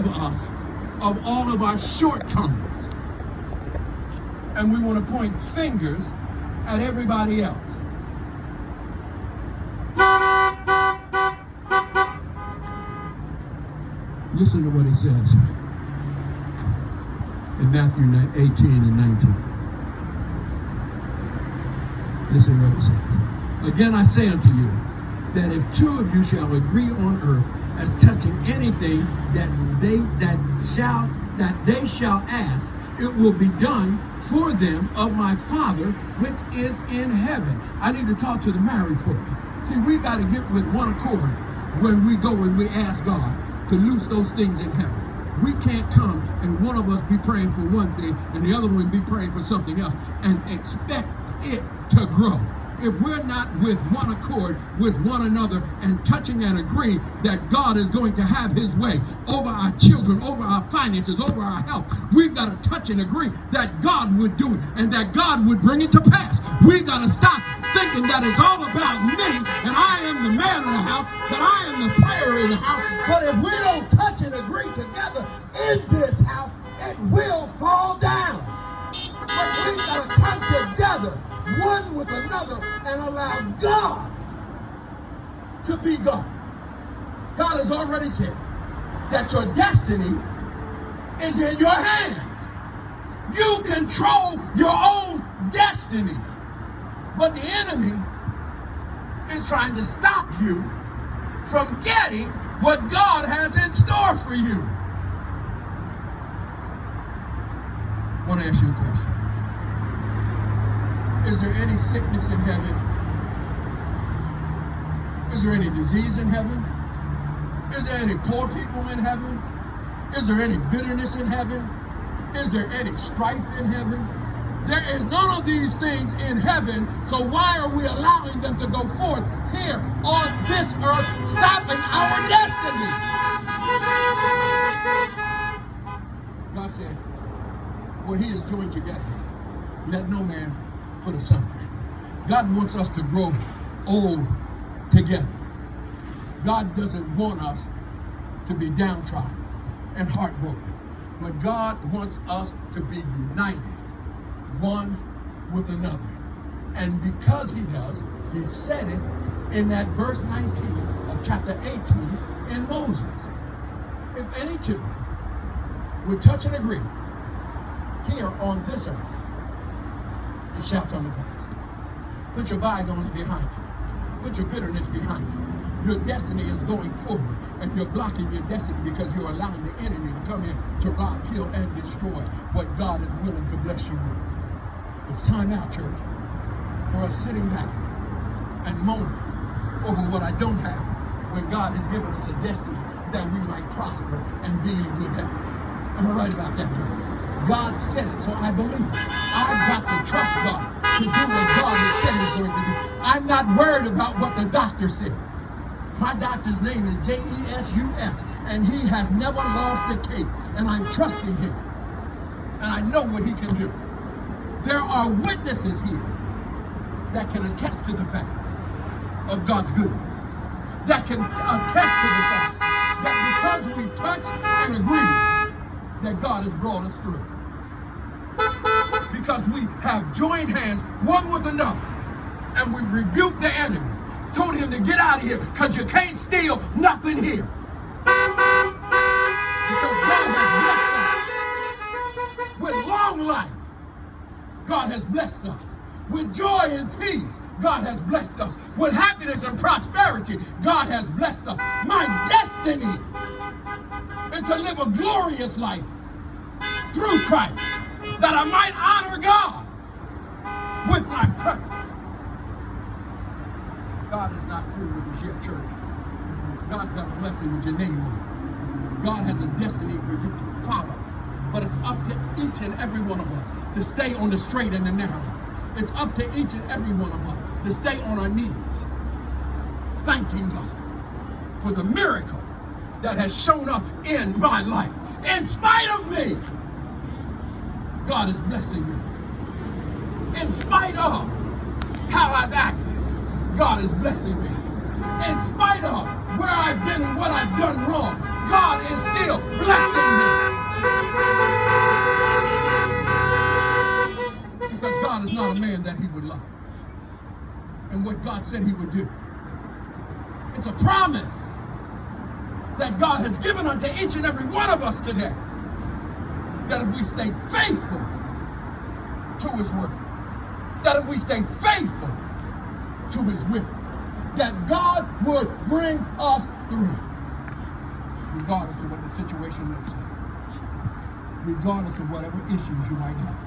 forgive us of all of our shortcomings. And we want to point fingers at everybody else. Listen to what he says in Matthew 18 and 19. Listen to what it says. Again, I say unto you, that if two of you shall agree on earth as touching anything that they shall ask, it will be done for them of my Father which is in heaven. I need to talk to the married folks. See, we got to get with one accord when we go and we ask God to loose those things in heaven. We can't come and one of us be praying for one thing and the other one be praying for something else and expect it to grow. If we're not with one accord with one another and touching and agreeing that God is going to have his way over our children, over our finances, over our health, we've got to touch and agree that God would do it and that God would bring it to pass. We've got to stop thinking that it's all about me and I am the man of the house, that I am the player in the house. But if we don't touch and agree together in this house, it will fall down. But we've got to come together, one with another, and allow God to be God. God has already said that your destiny is in your hands. You control your own destiny. But the enemy is trying to stop you from getting what God has in store for you. I want to ask you a question. Is there any sickness in heaven? Is there any disease in heaven? Is there any poor people in heaven? Is there any bitterness in heaven? Is there any strife in heaven? There is none of these things in heaven, so why are we allowing them to go forth here on this earth, stopping our destiny? God said, what he has joined together, let no man put asunder. God wants us to grow old together. God doesn't want us to be downtrodden and heartbroken, but God wants us to be united, one with another. And because he does, he said it in that verse 19 of chapter 18 in Moses. If any two would touch and agree here on this earth, it shall come to pass. Put your bygones behind you. Put your bitterness behind you. Your destiny is going forward, and you're blocking your destiny because you're allowing the enemy to come in to rob, kill, and destroy what God is willing to bless you with. It's time out, church, for us sitting back and moaning over what I don't have when God has given us a destiny that we might prosper and be in good health. Am I right about that, girl? God said it, so I believe it. I've got to trust God to do what God has said he's going to do. I'm not worried about what the doctor said. My doctor's name is Jesus, and he has never lost a case, and I'm trusting him, and I know what he can do. There are witnesses here that can attest to the fact of God's goodness, that can attest to the fact that because we touch and agree, that God has brought us through. Because we have joined hands one with another, and we rebuked the enemy, told him to get out of here because you can't steal nothing here. Because God has blessed us with long life. God has blessed us with joy and peace. God has blessed us with happiness and prosperity. God has blessed us. My destiny is to live a glorious life through Christ, that I might honor God with my presence. God is not through with us yet, church. God's got a blessing with your name on it. God has a destiny for you to follow. But it's up to each and every one of us to stay on the straight and the narrow. It's up to each and every one of us to stay on our knees, thanking God for the miracle that has shown up in my life. In spite of me, God is blessing me. In spite of how I've acted, God is blessing me. In spite of where I've been and what I've done wrong, God is still blessing man that he would love and what God said he would do. It's a promise that God has given unto each and every one of us today, that if we stay faithful to his word, that if we stay faithful to his will, that God would bring us through, regardless of what the situation looks like, regardless of whatever issues you might have.